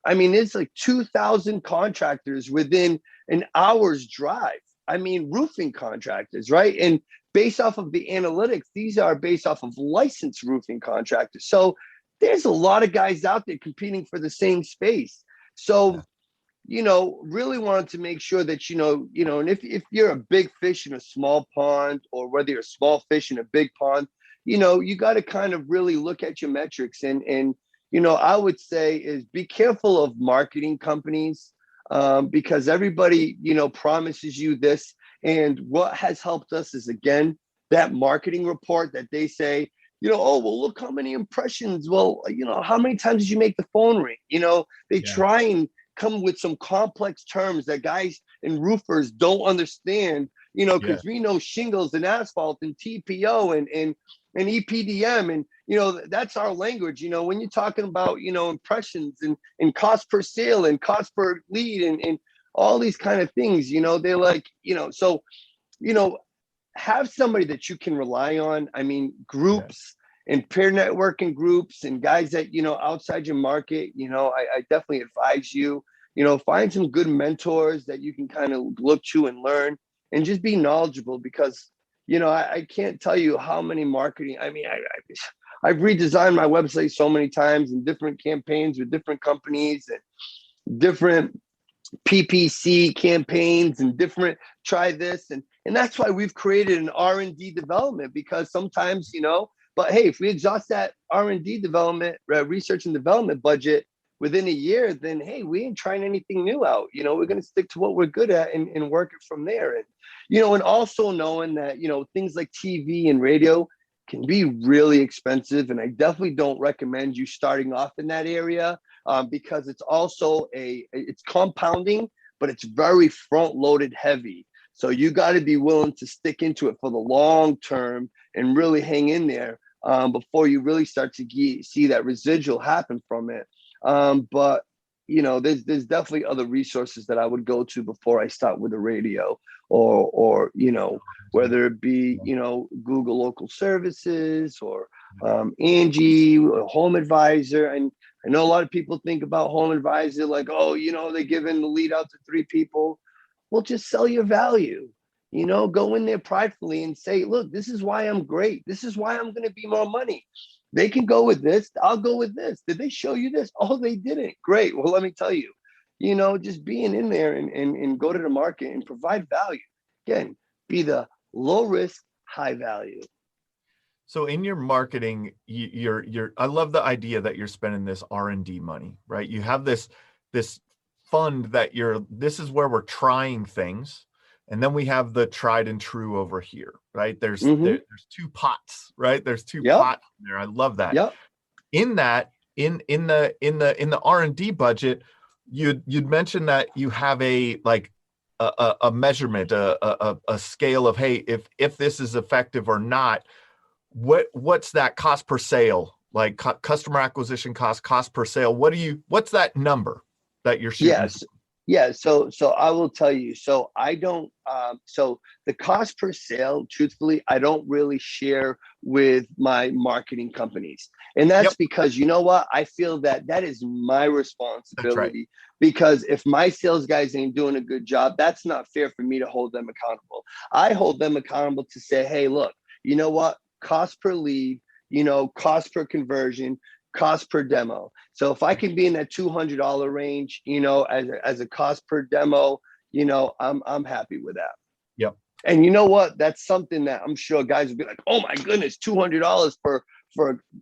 It's like 2,000 contractors within an hour's drive. Roofing contractors, right? And based off of the analytics, these are based off of licensed roofing contractors. So there's a lot of guys out there competing for the same space. So, really wanted to make sure that, and if you're a big fish in a small pond, or whether you're a small fish in a big pond, you got to kind of really look at your metrics. And I would say is be careful of marketing companies, because everybody, promises you this. And what has helped us is, again, that marketing report that they say, oh, well, look how many impressions. Well, how many times did you make the phone ring? They try and come with some complex terms that guys and roofers don't understand, because we know shingles and asphalt and TPO and EPDM. And, that's our language, when you're talking about, impressions and cost per sale and cost per lead and all these kind of things, they're like, so, have somebody that you can rely on. I mean, groups and peer networking groups and guys that, outside your market, I definitely advise you, find some good mentors that you can kind of look to and learn, and just be knowledgeable, because, I can't tell you how many marketing, I mean, I've redesigned my website so many times in different campaigns with different companies and different PPC campaigns and different try this. And that's why we've created an R&D development, because sometimes, but hey, if we exhaust that R&D development, research and development budget within a year, then hey, we ain't trying anything new out. We're going to stick to what we're good at and work it from there. And, and also knowing that, things like TV and radio can be really expensive. And I definitely don't recommend you starting off in that area, because it's also it's compounding, but it's very front loaded heavy. So you got to be willing to stick into it for the long term and really hang in there, before you really start to see that residual happen from it. But there's definitely other resources that I would go to before I start with the radio, or whether it be Google Local Services or Angie or Home Advisor. And I know a lot of people think about Home Advisor like, oh, they're giving the lead out to 3 people. Well, just sell your value. Go in there pridefully and say, look, this is why I'm great. This is why I'm going to be more money. They can go with this. I'll go with this. Did they show you this? Oh, they didn't. Great. Well, let me tell you, just being in there and go to the market and provide value. Again, be the low risk, high value. So in your marketing, I love the idea that you're spending this R&D money, right? You have this fund that this is where we're trying things. And then we have the tried and true over here, right? There's 2 pots, right? There's 2 pots in there. I love that. Yep. In that, in the R&D budget, you'd mentioned that you have a measurement, a scale of, hey, if this is effective or not. What's that cost per sale? Like customer acquisition cost per sale. What's that number that you're shooting? Yes. Yeah. So I will tell you, so I don't, so the cost per sale, truthfully, I don't really share with my marketing companies. And that's because, you know what? I feel that is my responsibility. Right. Because if my sales guys ain't doing a good job, that's not fair for me to hold them accountable. I hold them accountable to say, hey, look, you know what? Cost per lead, cost per conversion, cost per demo. So if I can be in that $200 range, as a cost per demo, I'm happy with that. Yep. And you know what? That's something that I'm sure guys will be like, oh my goodness, $200 for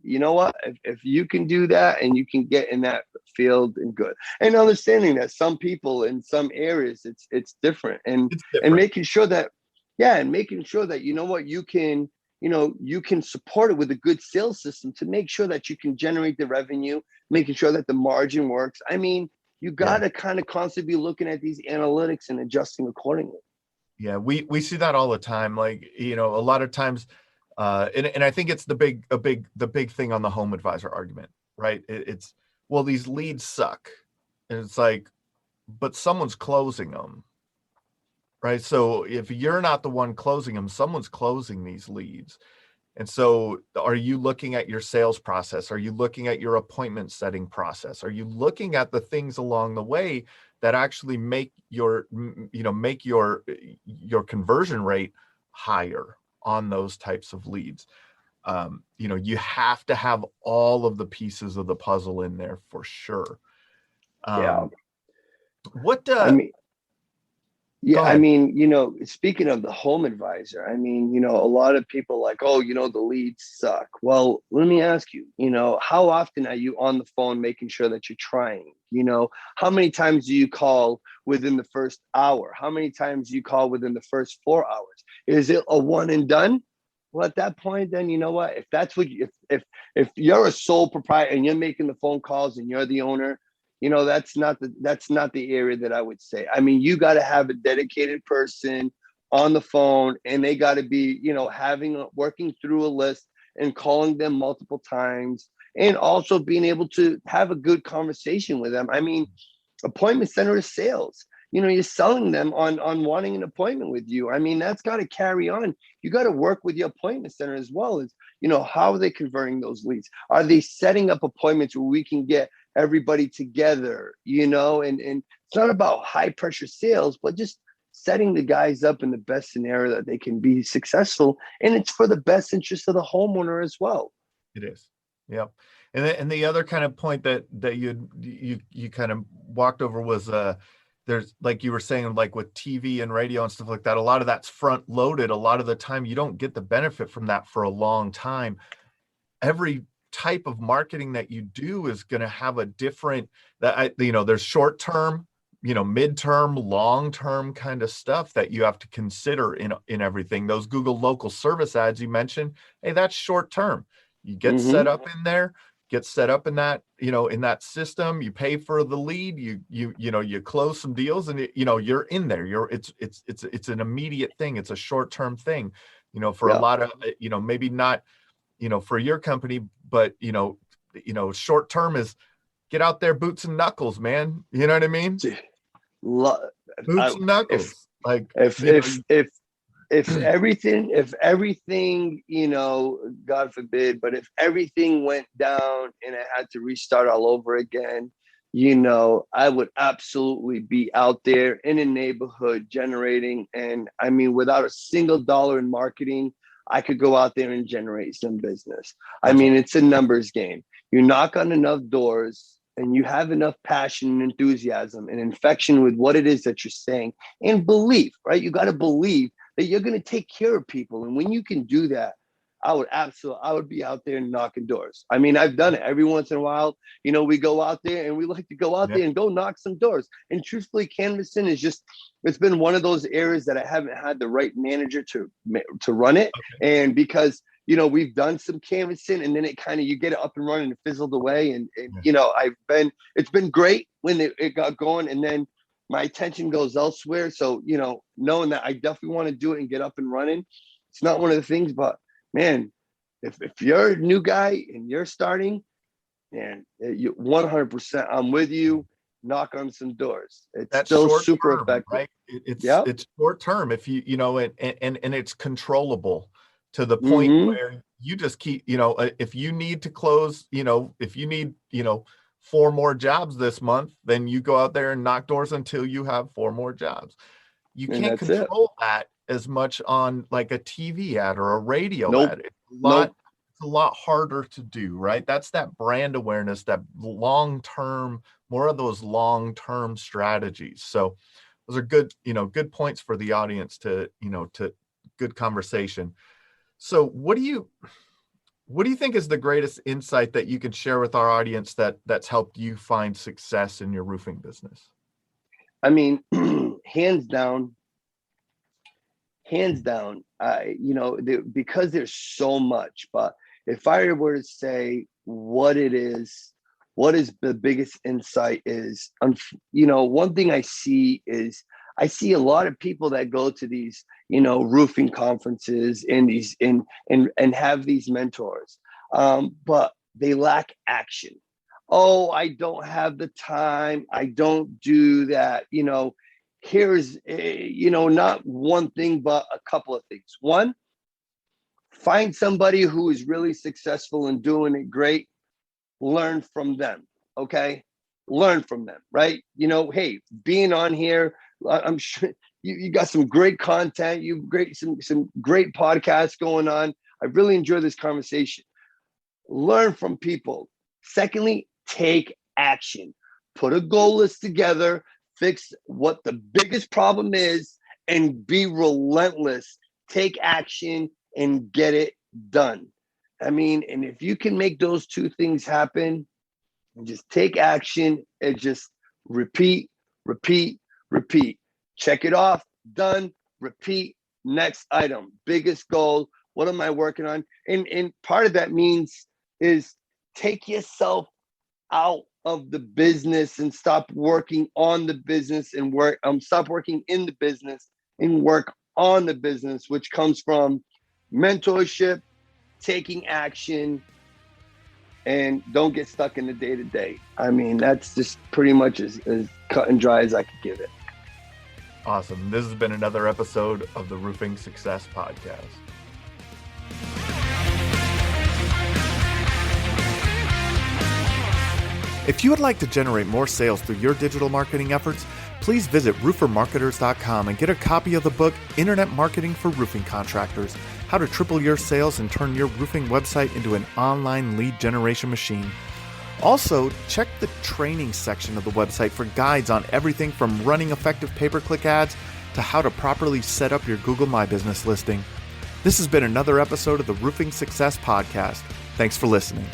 you know what? If you can do that and you can get in that field and good, and understanding that some people in some areas it's different, and making sure that you know what, you can support it with a good sales system to make sure that you can generate the revenue, making sure that the margin works. I mean, you got to kind of constantly be looking at these analytics and adjusting accordingly. Yeah, we see that all the time. Like, a lot of times, and I think it's the big thing on the Home Advisor argument, right? It's, well, these leads suck. And it's like, but someone's closing them. Right. So if you're not the one closing them, someone's closing these leads. And so are you looking at your sales process? Are you looking at your appointment setting process? Are you looking at the things along the way that actually make your conversion rate higher on those types of leads? You have to have all of the pieces of the puzzle in there for sure. What I mean, Go yeah, I ahead. mean, speaking of the home advisor, I mean, a lot of people like, oh, the leads suck. Well, let me ask you, how often are you on the phone making sure that you're trying? How many times do you call within the first hour? How many times do you call within the first 4 hours? Is it a one and done? Well, at that point, then you know what? If that's what if you're a sole proprietor and you're making the phone calls and you're the owner, that's not the area that I would say. I mean, you got to have a dedicated person on the phone, and they got to be, working through a list and calling them multiple times, and also being able to have a good conversation with them. I mean, appointment center is sales. You're selling them on wanting an appointment with you. I mean, that's got to carry on. You got to work with your appointment center as well as, how are they converting those leads? Are they setting up appointments where we can get everybody together, and it's not about high pressure sales, but just setting the guys up in the best scenario that they can be successful. And it's for the best interest of the homeowner as well. It is. Yep. And the other kind of point that you kind of walked over was there's, like you were saying, like with TV and radio and stuff like that, a lot of that's front loaded. A lot of the time you don't get the benefit from that for a long time. Every type of marketing that you do is going to have a different, there's short term, midterm, long term kind of stuff that you have to consider in everything. Those Google local service ads you mentioned, hey, that's short term. You get set up in there, get set up in that, in that system, you pay for the lead, you close some deals, and you're in there. It's an immediate thing. It's a short-term thing, for a lot of, maybe not, for your company, but, short term is get out there, boots and knuckles, man. You know what I mean? Boots and knuckles. If everything, God forbid, but if everything went down and I had to restart all over again, I would absolutely be out there in a neighborhood generating. And I mean, without a single dollar in marketing, I could go out there and generate some business. I mean, it's a numbers game. You knock on enough doors and you have enough passion and enthusiasm and infection with what it is that you're saying, and belief, right? You got to believe that you're going to take care of people. And when you can do that, I would be out there knocking doors. I mean, I've done it every once in a while. We go out there and we like to go out there and go knock some doors. And truthfully, canvassing it's been one of those areas that I haven't had the right manager to run it. Okay. And because, we've done some canvassing and then it kind of, you get it up and running and fizzled away. And it's been great when it got going, and then my attention goes elsewhere. So, knowing that I definitely want to do it and get up and running, it's not one of the things, but man, if you're a new guy and you're starting, man, you 100%, I'm with you. Knock on some doors. That's still super effective, right? It's short term. If you and it's controllable to the point where you just keep, if you need to close, if you need, 4 more jobs this month, then you go out there and knock doors until you have 4 more jobs. You can't control that as much on like a TV ad or a radio ad. It's a lot harder to do, right? That's that brand awareness, that long-term, more of those long-term strategies. So those are good, good points for the audience to good conversation. So what do you think is the greatest insight that you can share with our audience that's helped you find success in your roofing business? I mean, hands down, because there's so much, but if I were to say what is the biggest insight is, one thing I see a lot of people that go to these, roofing conferences and have these mentors, but they lack action. Oh, I don't have the time. I don't do that. Here's, not one thing, but a couple of things. One, find somebody who is really successful and doing it great. Learn from them. Okay. Learn from them, right? Hey, being on here, I'm sure you got some great content. You've some great podcasts going on. I really enjoy this conversation. Learn from people. Secondly, take action. Put a goal list together. fix what the biggest problem is, and be relentless. Take action and get it done. I mean, and if you can make those two things happen, just take action and just repeat, repeat, repeat. Check it off, done, repeat, next item, biggest goal. What am I working on? And part of that means is take yourself out of the business and stop working on the business and stop working in the business and work on the business, which comes from mentorship, taking action, and don't get stuck in the day-to-day. I mean, that's just pretty much as cut and dry as I could give it. Awesome. This has been another episode of the Roofing Success Podcast. If you would like to generate more sales through your digital marketing efforts, please visit roofermarketers.com and get a copy of the book, Internet Marketing for Roofing Contractors, How to Triple Your Sales and Turn Your Roofing Website into an Online Lead Generation Machine. Also, check the training section of the website for guides on everything from running effective pay-per-click ads to how to properly set up your Google My Business listing. This has been another episode of the Roofing Success Podcast. Thanks for listening.